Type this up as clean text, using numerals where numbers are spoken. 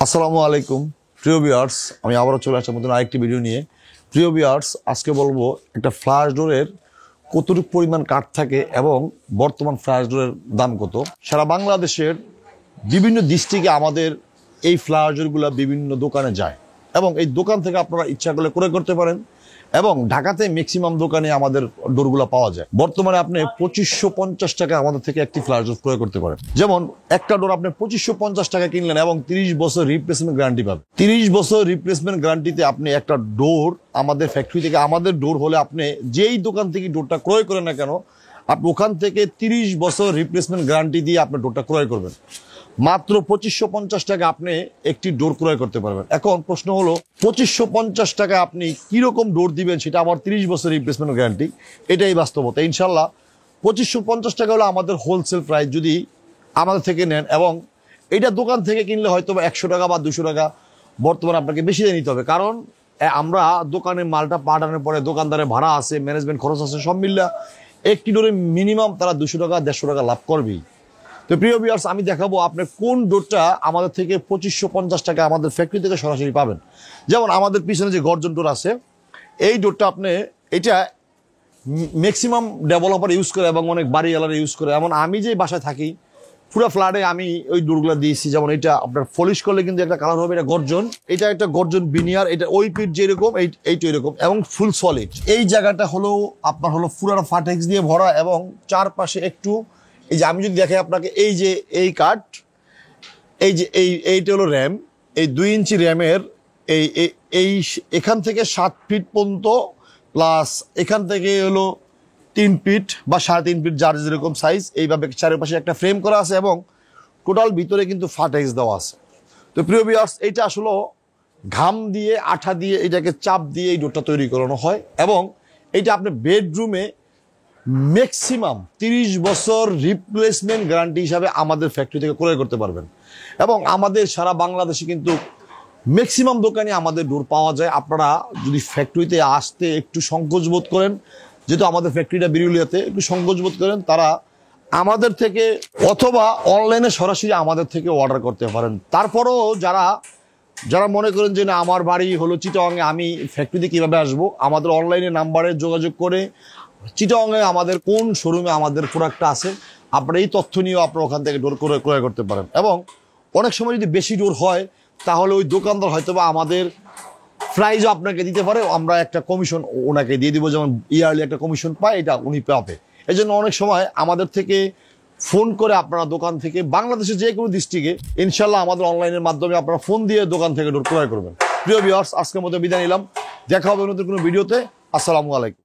আসসালামু আলাইকুম প্রিয় ভিউয়ার্স, আমি আবারও চলে আসলাম নতুন আরেকটি ভিডিও নিয়ে। প্রিয় ভিউয়ার্স, আজকে বলবো একটা ফ্ল্যাশ ডোরের কতটুকু পরিমাণ কাঠ থাকে এবং বর্তমান ফ্ল্যাশ ডোরের দাম কত। সারা বাংলাদেশের বিভিন্ন ডিস্ট্রিক্টে আমাদের এই ফ্ল্যাশ ডোরগুলো বিভিন্ন দোকানে যায় এবং এই দোকান থেকে আপনারা ইচ্ছা করলে ক্রয় করতে পারেন এবং ঢাকাতে ম্যাক্সিমাম দোকানে আমাদের ডোরগুলো পাওয়া যায়। বর্তমানে আপনি 2550 টাকা আমাদের থেকে একটি ফ্ল্যাশ ডোর ক্রয় করতে পারেন। যেমন একটা ডোর আপনি 2550 টাকা কিনলেন এবং 30 বছর রিপ্লেসমেন্ট গ্যারান্টি পাবেন। 30 বছর রিপ্লেসমেন্ট গ্যারান্টিতে আপনি একটা ডোর আমাদের ফ্যাক্টরি থেকে, আমাদের ডোর হলে আপনি যেই দোকান থেকে ডোরটা ক্রয় করেন না কেন, আপনি ওখান থেকে 30 বছর রিপ্লেসমেন্ট গ্যারান্টি দিয়ে আপনি ডোরটা ক্রয় করবেন। মাত্র 2550 টাকা আপনি একটি ডোর ক্রয় করতে পারবেন। এখন প্রশ্ন হলো 2550 টাকা আপনি কিরকম ডোর দিবেন, সেটা আবার 30 বছর রিপ্লেসমেন্ট গ্যারান্টি, এটাই বাস্তবতা। ইনশাল্লাহ 2550 টাকা হলো আমাদের হোলসেল প্রাইস যদি আমাদের থেকে নেন, এবং এটা দোকান থেকে কিনলে হয়তো 100 টাকা বা 200 টাকা বর্তমানে আপনাকে বেশি দিয়ে নিতে হবে, কারণ আমরা দোকানে মালটা পাঠানোর পরে দোকানদারের ভাড়া আছে, ম্যানেজমেন্ট খরচ আছে, সব মিললে একটি ডোরে মিনিমাম তারা 200 টাকা 150 টাকা লাভ করবেই। তো প্রিয় ভিউয়ার্স, আমি দেখাবো আপনি কোন ডোরটা আমাদের থেকে 2550 টাকা আমাদের ফ্যাক্টরি থেকে সরাসরি পাবেন। যেমন আমাদের পিছনে যে গর্জন ডোর আছে, এই ডোরটা আপনি এটা ম্যাক্সিমাম ডেভেলপার ইউজ করে এবং অনেক বাড়িওয়ালারা ইউজ করে। এমন আমি যে বাসায় থাকি পুরো ফ্ল্যাটে আমি ওই ডোরগুলো দিয়েছি। যেমন এটা আপনার পলিশ করলে কিন্তু একটা কালার হবে, এটা গর্জন, এটা একটা গর্জন বিনিয়ার, এটা ওই পিঠ যেরকম এইটা এরকম এবং ফুল সলিড। এই জায়গাটা হলো আপনার হলো পুরো ফাটেক্স দিয়ে ভরা এবং চারপাশে একটু, এই যে আমি যদি দেখাই আপনাকে, এই যে এই কাঠ, এই যে এইটা হলো র্যাম, এই 2 ইঞ্চি র্যামের এই এখান থেকে 7 ফিট পর্যন্ত, প্লাস এখান থেকে হলো 3 ফিট বা 3.5 ফিট, যার যেরকম সাইজ, এইভাবে চারিপাশে একটা ফ্রেম করা আছে এবং টোটাল ভিতরে কিন্তু ফাটেক্স দেওয়া আছে। তো প্রিয় ভিউয়ার্স, এইটা আসলে ঘাম দিয়ে আঠা দিয়ে এটাকে চাপ দিয়ে এই ডোরটা তৈরি করানো হয় এবং এইটা আপনি বেডরুমে ম্যাক্সিমাম 30 বছর রিপ্লেসমেন্ট গ্যারান্টি হিসাবে আমাদের ফ্যাক্টরি থেকে ক্রয় করতে পারবেন। এবং আমাদের সারা বাংলাদেশে কিন্তু ম্যাক্সিমাম দোকানে আমাদের ডোর পাওয়া যায়। আপনারা যদি ফ্যাক্টরিতে আসতে একটু সংকোচ বোধ করেন, যেহেতু আমাদের ফ্যাক্টরিটা বিরুলিয়াতে, একটু সংকোচ বোধ করেন, তারা আমাদের থেকে অথবা অনলাইনে সরাসরি আমাদের থেকে অর্ডার করতে পারেন। তারপরও যারা মনে করেন যে না আমার বাড়ি হলো চিটাগাঙে, আমি ফ্যাক্টরিতে কীভাবে আসবো, আমাদের অনলাইনে নাম্বারে যোগাযোগ করে চিটাগাঙে আমাদের কোন শোরুমে আমাদের প্রোডাক্টটা আছে, আপনারা এই তথ্য নিয়েও আপনারা ওখান থেকে ডোর ক্রয় করতে পারেন। এবং অনেক সময় যদি বেশি ডোর হয় তাহলে ওই দোকানদার হয়তো বা আমাদের প্রাইজও আপনাকে দিতে পারে, আমরা একটা কমিশন ওনাকে দিয়ে দিব, যেমন ইয়ারলি একটা কমিশন পায়, এটা উনি পাবে। এই জন্য অনেক সময় আমাদের থেকে ফোন করে আপনারা দোকান থেকে বাংলাদেশের যে কোনো ডিস্ট্রিক্টে ইনশাল্লাহ আমাদের অনলাইনের মাধ্যমে আপনারা ফোন দিয়ে দোকান থেকে ডোর ক্রয় করবেন। প্রিয় ভিউয়ার্স, আজকের মতো বিদায় নিলাম, দেখা হবে নতুন কোনো ভিডিওতে। আসসালামু আলাইকুম।